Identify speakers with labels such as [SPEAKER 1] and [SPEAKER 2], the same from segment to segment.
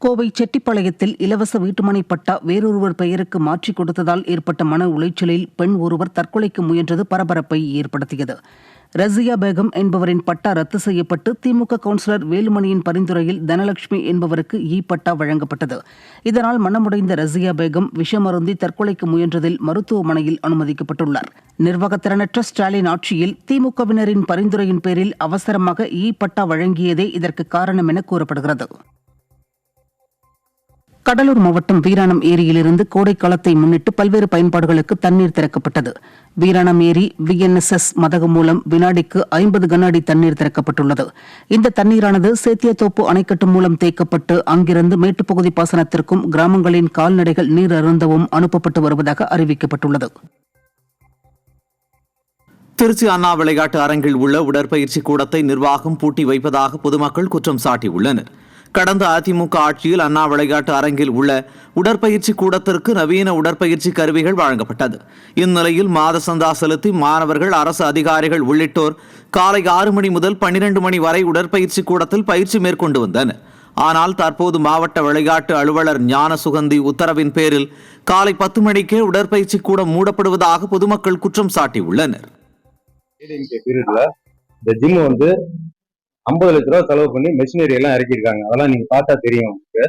[SPEAKER 1] கோவை செட்டிப்பாளையத்தில் இலவச வீட்டுமனை பட்டா வேறொருவர் பெயருக்கு மாற்றிக் கொடுத்ததால் ஏற்பட்ட மன உளைச்சலில் பெண் ஒருவர் தற்கொலைக்கு முயன்றது பரபரப்பை ஏற்படுத்தியது. ரஸியா பேகம் என்பவரின் பட்டா ரத்து செய்யப்பட்டு திமுக கவுன்சிலர் வேலுமணியின் பரிந்துரையில் தனலட்சுமி என்பவருக்கு பட்டா வழங்கப்பட்டது. இதனால் மனமுடைந்த ரஸியா பேகம் விஷமருந்தி தற்கொலைக்கு முயன்றதில் மருத்துவமனையில் அனுமதிக்கப்பட்டுள்ளார். நிர்வாகத்திறனற்ற ஸ்டாலின் ஆட்சியில் திமுகவினரின் பரிந்துரையின் பேரில் அவசரமாக பட்டா வழங்கியதே இதற்கு காரணம் என கூறப்படுகிறது. கடலூர் மாவட்டம் வீராணம் ஏரியிலிருந்து கோடைக்காலத்தை முன்னிட்டு பல்வேறு பயன்பாடுகளுக்கு தண்ணீர் திறக்கப்பட்டது. வீராணம் ஏரி VNSS மதகு மூலம் வினாடிக்கு 50 கன அடி தண்ணீர் திறக்கப்பட்டுள்ளது. இந்த தண்ணீரானது சேத்தியத்தோப்பு அணைக்கட்டு மூலம் தேக்கப்பட்டு அங்கிருந்து மேட்டுப்பகுதி பாசனத்திற்கும் கிராமங்களின் கால்நடைகள் நீர் அருந்தவும் அனுப்பப்பட்டு வருவதாக அறிவிக்கப்பட்டுள்ளது.
[SPEAKER 2] திருச்சி அண்ணா விளையாட்டு அரங்கில் உள்ள உடற்பயிற்சி கூடத்தை நிர்வாகம் பூட்டி வைப்பதாக பொதுமக்கள் குற்றம் சாட்டியுள்ளனர். கடந்த அதிமுக ஆட்சியில் அண்ணா விளையாட்டு அரங்கில் உள்ள உடற்பயிற்சி கூடத்திற்கு நவீன உடற்பயிற்சி கருவிகள் வழங்கப்பட்டது. இந்நிலையில் மாத சந்தா செலுத்தி மாணவர்கள், அரசு அதிகாரிகள் உள்ளிட்டோர் காலை 6 மணி முதல் 12 மணி வரை உடற்பயிற்சி கூடத்தில் பயிற்சி மேற்கொண்டு வந்தனர். ஆனால் தற்போது மாவட்ட விளையாட்டு அலுவலர் ஞான சுகந்தி உத்தரவின் பேரில் காலை 10 மணிக்கே உடற்பயிற்சி கூடம் மூடப்படுவதாக பொதுமக்கள் குற்றம் சாட்டியுள்ளனர்.
[SPEAKER 3] இந்த ஜிம் 50 லட்ச ரூபா செலவு பண்ணி மெஷினரி எல்லாம் இறக்கிருக்காங்க. அதெல்லாம் நீங்க பார்த்தா தெரியும். உங்களுக்கு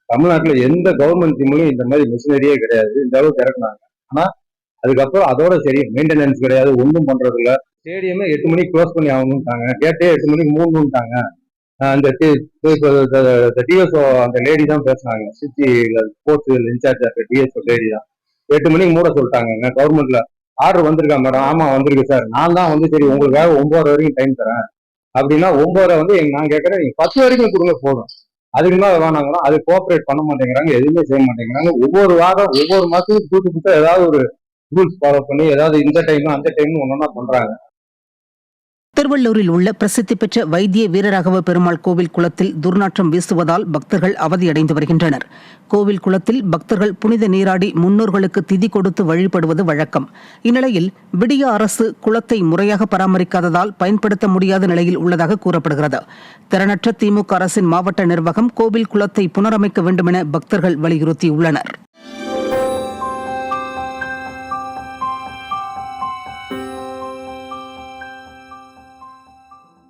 [SPEAKER 3] தமிழ்நாட்டுல எந்த கவர்மெண்ட் ஜிம்லையும் இந்த மாதிரி மெஷினரியே கிடையாது. இந்த அளவுக்கு இறக்குனாங்க. ஆனா அதுக்கப்புறம் அதோட சரி மெயின்டெனன்ஸ் கிடையாது, ஒன்றும் பண்றது இல்ல. ஸ்டேடியமே 8 மணிக்கு க்ளோஸ் பண்ணி ஆகணும்ட்டாங்க. கேட்டே 8 மணிக்கு மூடணும்ட்டாங்க. அந்த டிஎஸ்ஓ அந்த லேடி தான் பேசினாங்க. City sports incharge DSO lady தான் 8 மணிக்கு மூட சொல்லிட்டாங்க. கவர்மெண்ட்ல ஆர்டர் வந்திருக்கா மேடம்? ஆமா வந்திருக்கு சார். நான் தான் சரி உங்களுக்காக 9 வரைக்கும் டைம் தரேன் அப்படின்னா 9 நான் கேட்கறேன், நீங்க 10 வரைக்கும் கொடுங்க போதும். அதுக்கு மேல வேணாங்கன்னா அது கோஆபரேட் பண்ண மாட்டேங்கிறாங்க, எதுவுமே செய்ய மாட்டேங்கிறாங்க. ஒவ்வொரு வாரம் ஒவ்வொரு மாசத்துக்கு புதுசா ஏதாவது ஒரு ரூல்ஸ் ஃபாலோ பண்ணி ஏதாவது இந்த டைம் அந்த டைம் ஒன்னொன்னா பண்றாங்க.
[SPEAKER 1] திருவள்ளூரில் உள்ள பிரசித்தி பெற்ற வைத்திய வீரராகவ பெருமாள் கோவில் குளத்தில் துர்நாற்றம் வீசுவதால் பக்தர்கள் அவதியடைந்து வருகின்றனர். கோவில் குளத்தில் பக்தர்கள் புனித நீராடி முன்னோர்களுக்கு திதி கொடுத்து வழிபடுவது வழக்கம். இந்நிலையில் விடிய அரசு குளத்தை முறையாக பராமரிக்காததால் பயன்படுத்த முடியாத நிலையில் உள்ளதாக கூறப்படுகிறது. திறனற்ற திமுக அரசின் மாவட்ட நிர்வாகம் கோவில் குளத்தை புனரமைக்க வேண்டும் என பக்தர்கள் வலியுறுத்தியுள்ளனர்.